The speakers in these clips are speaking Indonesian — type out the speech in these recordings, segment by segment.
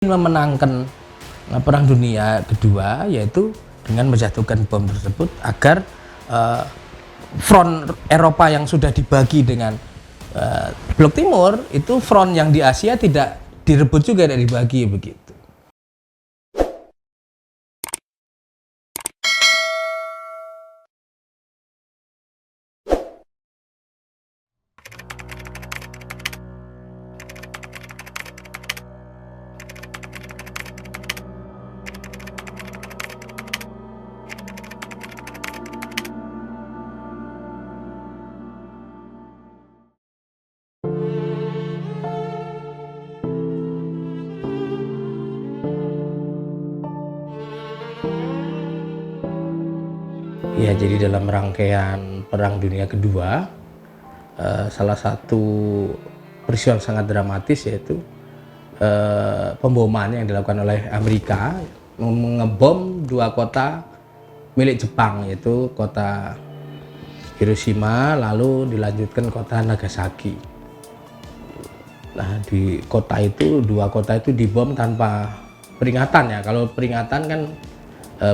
memenangkan Perang Dunia Kedua, yaitu dengan menjatuhkan bom tersebut agar front Eropa yang sudah dibagi dengan Blok Timur, itu front yang di Asia tidak direbut juga dan dibagi begitu. Ya, jadi dalam rangkaian Perang Dunia Kedua, salah satu peristiwa yang sangat dramatis yaitu pemboman yang dilakukan oleh Amerika mengebom dua kota milik Jepang, yaitu kota Hiroshima lalu dilanjutkan kota Nagasaki. Nah, di kota itu, dua kota itu dibom tanpa peringatan ya. Kalau peringatan kan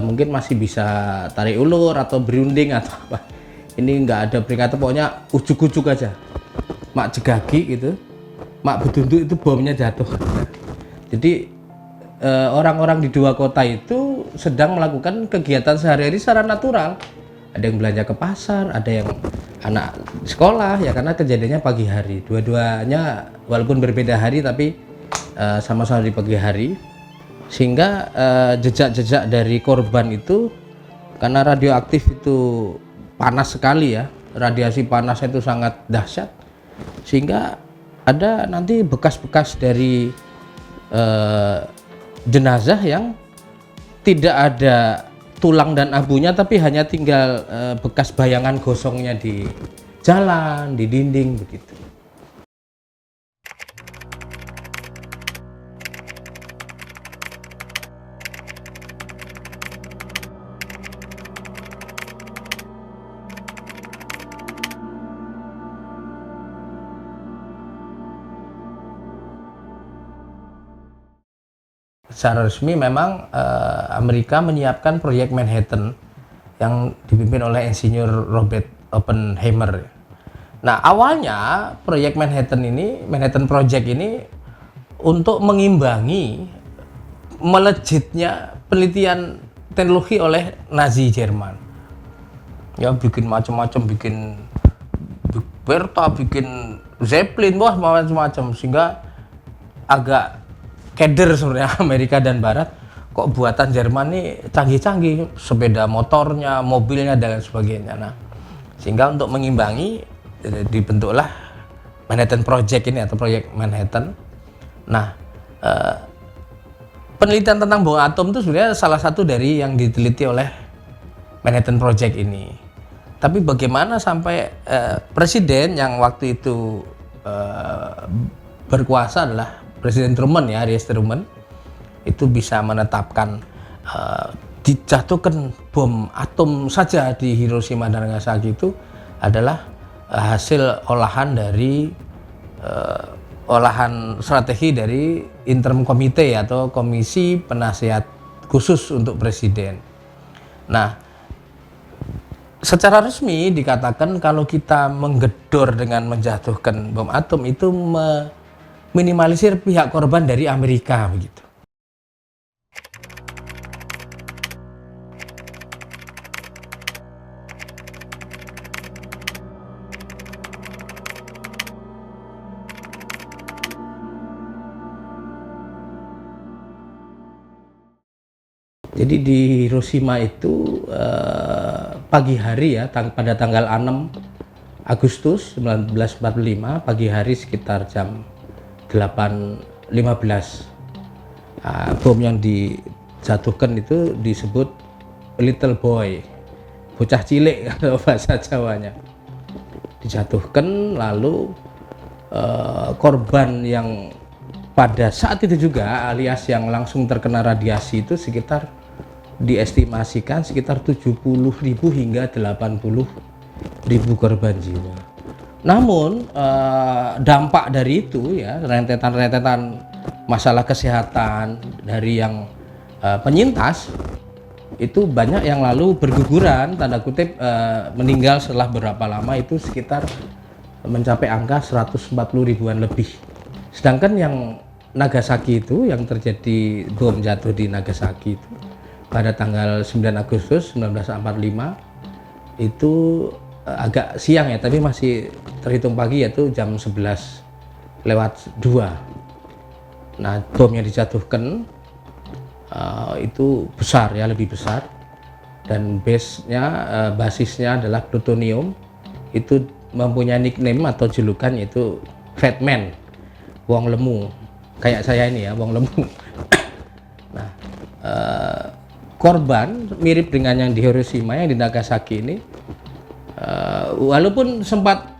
mungkin masih bisa tarik ulur atau berunding atau apa. Ini nggak ada peringatan, pokoknya ujuk-ujuk aja. Mak jegagi gitu, mak bedunduk itu bomnya jatuh. Jadi orang-orang di dua kota itu sedang melakukan kegiatan sehari-hari secara natural. Ada yang belanja ke pasar, ada yang anak sekolah ya, karena kejadiannya pagi hari. Dua-duanya walaupun berbeda hari tapi sama-sama di pagi hari. Sehingga jejak-jejak dari korban itu, karena radioaktif itu panas sekali ya, radiasi panas itu sangat dahsyat, sehingga ada nanti bekas-bekas dari jenazah yang tidak ada tulang dan abunya, tapi hanya tinggal bekas bayangan gosongnya di jalan, di dinding begitu. Secara resmi memang Amerika menyiapkan proyek Manhattan yang dipimpin oleh insinyur Robert Oppenheimer. Nah, awalnya proyek Manhattan Project ini untuk mengimbangi melejitnya penelitian teknologi oleh Nazi Jerman. Ya, bikin macam-macam, bikin Bertha, bikin Zeppelin, wah macam-macam, sehingga agak keder sebenarnya Amerika dan Barat, kok buatan Jerman nih canggih-canggih, sepeda motornya, mobilnya dan sebagainya. Nah, sehingga untuk mengimbangi dibentuklah Manhattan Project ini atau proyek Manhattan. Nah, penelitian tentang bom atom itu sebenarnya salah satu dari yang diteliti oleh Manhattan Project ini. Tapi bagaimana sampai presiden yang waktu itu berkuasa adalah Presiden Truman ya, Harry S. Truman, itu bisa menetapkan dijatuhkan bom atom saja di Hiroshima dan Nagasaki itu adalah hasil olahan dari olahan strategi dari Interim Committee atau Komisi Penasihat Khusus untuk Presiden. Nah, secara resmi dikatakan kalau kita menggedor dengan menjatuhkan bom atom itu minimalisir pihak korban dari Amerika begitu. Jadi di Hiroshima itu pagi hari ya, pada tanggal 6 Agustus 1945 pagi hari sekitar jam 8.15, bom yang dijatuhkan itu disebut little boy, bocah cilik kalau bahasa Jawanya. Dijatuhkan, lalu korban yang pada saat itu juga alias yang langsung terkena radiasi itu sekitar diestimasikan sekitar 70.000 hingga 80.000 korban jiwa. Namun dampak dari itu ya, rentetan-rentetan masalah kesehatan dari yang penyintas itu banyak yang lalu berguguran tanda kutip meninggal setelah berapa lama itu sekitar mencapai angka 140 ribuan lebih. Sedangkan yang Nagasaki itu yang terjadi bom jatuh di Nagasaki itu pada tanggal 9 Agustus 1945 itu agak siang ya, tapi masih terhitung pagi, yaitu jam 11:02. Nah, bom yang dijatuhkan itu besar ya, lebih besar, dan basisnya adalah plutonium. Itu mempunyai nickname atau julukan yaitu Fat Man, wong lemu, kayak saya ini ya, wong lemu. Nah, korban mirip dengan yang di Hiroshima, yang di Nagasaki ini, walaupun sempat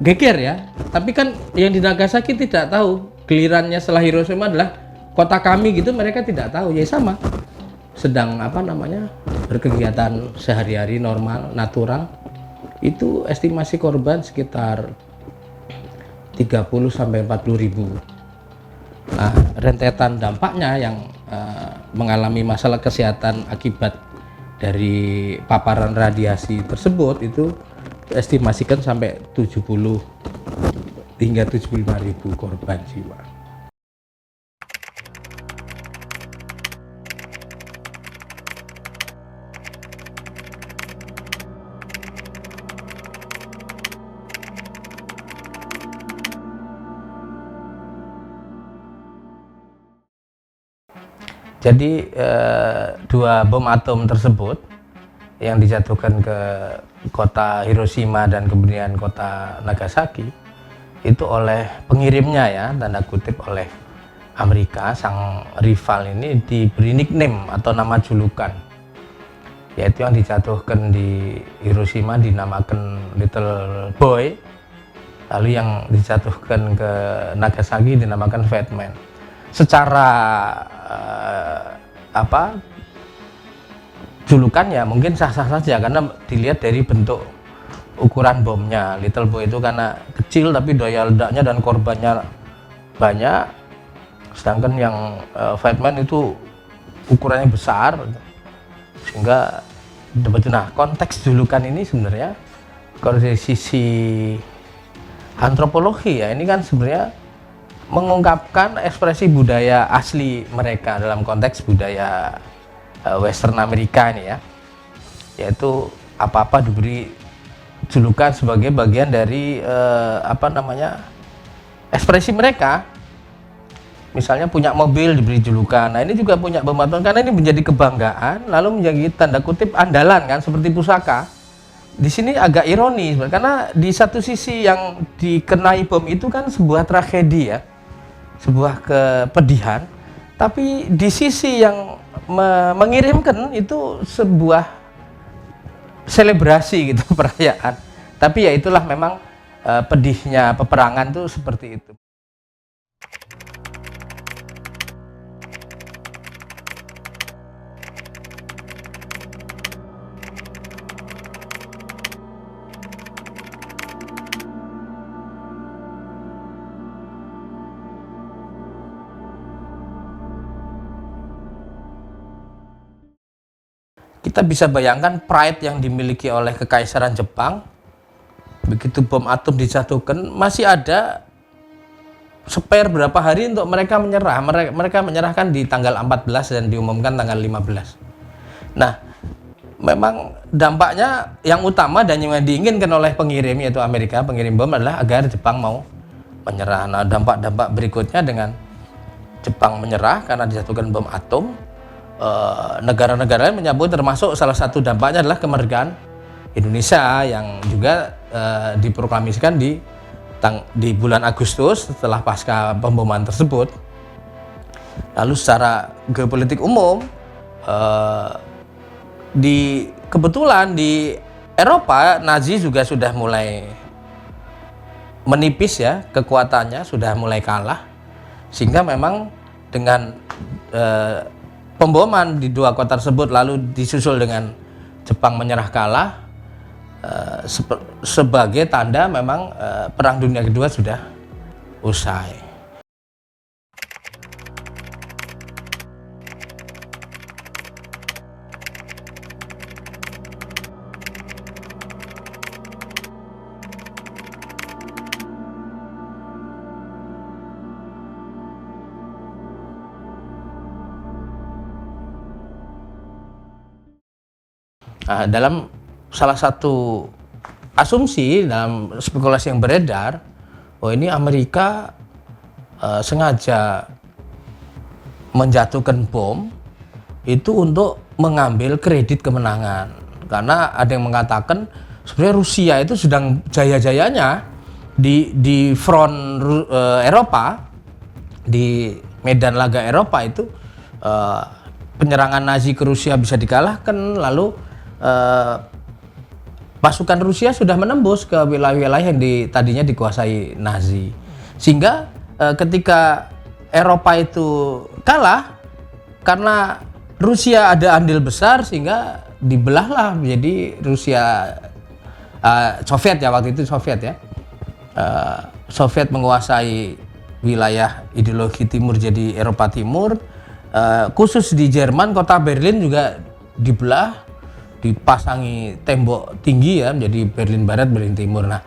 geger ya, tapi kan yang di Nagasaki tidak tahu gilirannya setelah Hiroshima adalah kota kami gitu, mereka tidak tahu ya, sama sedang berkegiatan sehari-hari normal natural. Itu estimasi korban sekitar 30 sampai 40 ribu. Nah, rentetan dampaknya yang mengalami masalah kesehatan akibat dari paparan radiasi tersebut itu estimasikan sampai 70 hingga 75 ribu korban jiwa. Jadi dua bom atom tersebut yang dijatuhkan ke kota Hiroshima dan kemudian kota Nagasaki itu oleh pengirimnya ya, tanda kutip oleh Amerika, sang rival ini diberi nickname atau nama julukan, yaitu yang dijatuhkan di Hiroshima dinamakan Little Boy, lalu yang dijatuhkan ke Nagasaki dinamakan Fat Man. Secara julukannya mungkin sah-sah saja karena dilihat dari bentuk ukuran bomnya. Little Boy itu karena kecil tapi daya ledaknya dan korbannya banyak, sedangkan yang Fat Man itu ukurannya besar, sehingga nah, konteks julukan ini sebenarnya kalau dari sisi antropologi ya, ini kan sebenarnya mengungkapkan ekspresi budaya asli mereka dalam konteks budaya Western Amerika ini ya, yaitu apa-apa diberi julukan sebagai bagian dari ekspresi mereka. Misalnya punya mobil diberi julukan. Nah, ini juga punya bom atom karena ini menjadi kebanggaan, lalu menjadi tanda kutip andalan kan, seperti pusaka. Di sini agak ironis karena di satu sisi yang dikenai bom itu kan sebuah tragedi ya, sebuah kepedihan, tapi di sisi yang mengirimkan itu sebuah selebrasi gitu, perayaan. Tapi ya itulah memang pedihnya peperangan tuh seperti itu. Kita bisa bayangkan pride yang dimiliki oleh Kekaisaran Jepang. Begitu bom atom dijatuhkan, masih ada spare berapa hari untuk mereka menyerah. Mereka menyerahkan di tanggal 14 dan diumumkan tanggal 15. Nah, memang dampaknya yang utama dan yang diinginkan oleh pengirim, yaitu Amerika, pengirim bom, adalah agar Jepang mau menyerah. Nah, dampak-dampak berikutnya dengan Jepang menyerah karena dijatuhkan bom atom, negara-negara lain menyambut, termasuk salah satu dampaknya adalah kemerdekaan Indonesia yang juga diproklamasikan di bulan Agustus setelah pasca pemboman tersebut. Lalu secara geopolitik umum, kebetulan di Eropa Nazi juga sudah mulai menipis ya, kekuatannya sudah mulai kalah, sehingga memang dengan pemboman di dua kota tersebut lalu disusul dengan Jepang menyerah kalah, sebagai tanda memang Perang Dunia Kedua sudah usai. Dalam salah satu asumsi dalam spekulasi yang beredar, ini Amerika sengaja menjatuhkan bom itu untuk mengambil kredit kemenangan, karena ada yang mengatakan sebenarnya Rusia itu sedang jaya-jayanya di front Eropa, di medan laga Eropa itu, penyerangan Nazi ke Rusia bisa dikalahkan, lalu pasukan Rusia sudah menembus ke wilayah-wilayah yang tadinya dikuasai Nazi, sehingga ketika Eropa itu kalah karena Rusia ada andil besar, sehingga dibelahlah menjadi Rusia Soviet ya, waktu itu Soviet ya, Soviet menguasai wilayah ideologi timur jadi Eropa Timur, khusus di Jerman kota Berlin juga dibelah, dipasangi tembok tinggi ya, menjadi Berlin Barat, Berlin Timur. Nah,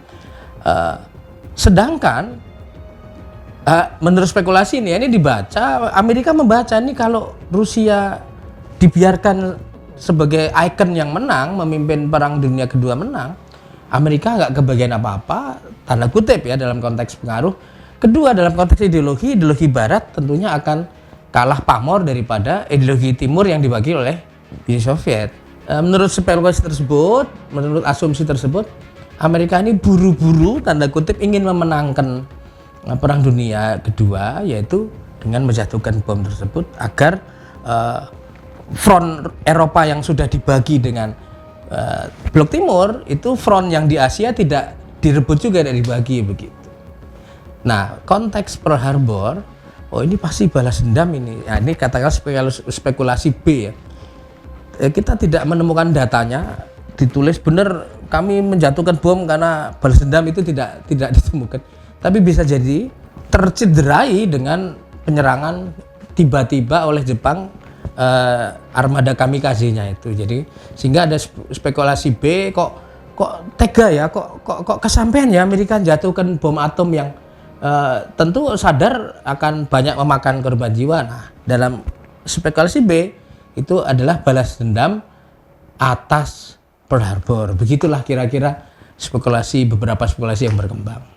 sedangkan menurut spekulasi ini dibaca, Amerika membaca nih kalau Rusia dibiarkan sebagai ikon yang menang, memimpin perang dunia kedua menang, Amerika nggak kebagian apa-apa, tanda kutip ya, dalam konteks pengaruh. Kedua, dalam konteks ideologi Barat tentunya akan kalah pamor daripada ideologi timur yang dibagi oleh Uni Soviet. Menurut spekulasi tersebut, menurut asumsi tersebut, Amerika ini buru-buru tanda kutip ingin memenangkan perang dunia kedua, yaitu dengan menjatuhkan bom tersebut agar front Eropa yang sudah dibagi dengan blok timur, itu front yang di Asia tidak direbut juga, tidak dibagi begitu. Nah, konteks Pearl Harbor, ini pasti balas dendam ini. Nah, ini katakan spekulasi B ya. Kita tidak menemukan datanya, ditulis benar kami menjatuhkan bom karena balas dendam, itu tidak ditemukan. Tapi bisa jadi tercederai dengan penyerangan tiba-tiba oleh Jepang, armada kamikaze-nya itu. Jadi sehingga ada spekulasi B, kok tega ya, kok kesampaian ya Amerika jatuhkan bom atom yang tentu sadar akan banyak memakan korban jiwa. Nah, dalam spekulasi B itu adalah balas dendam atas Pearl Harbor. Begitulah kira-kira beberapa spekulasi yang berkembang.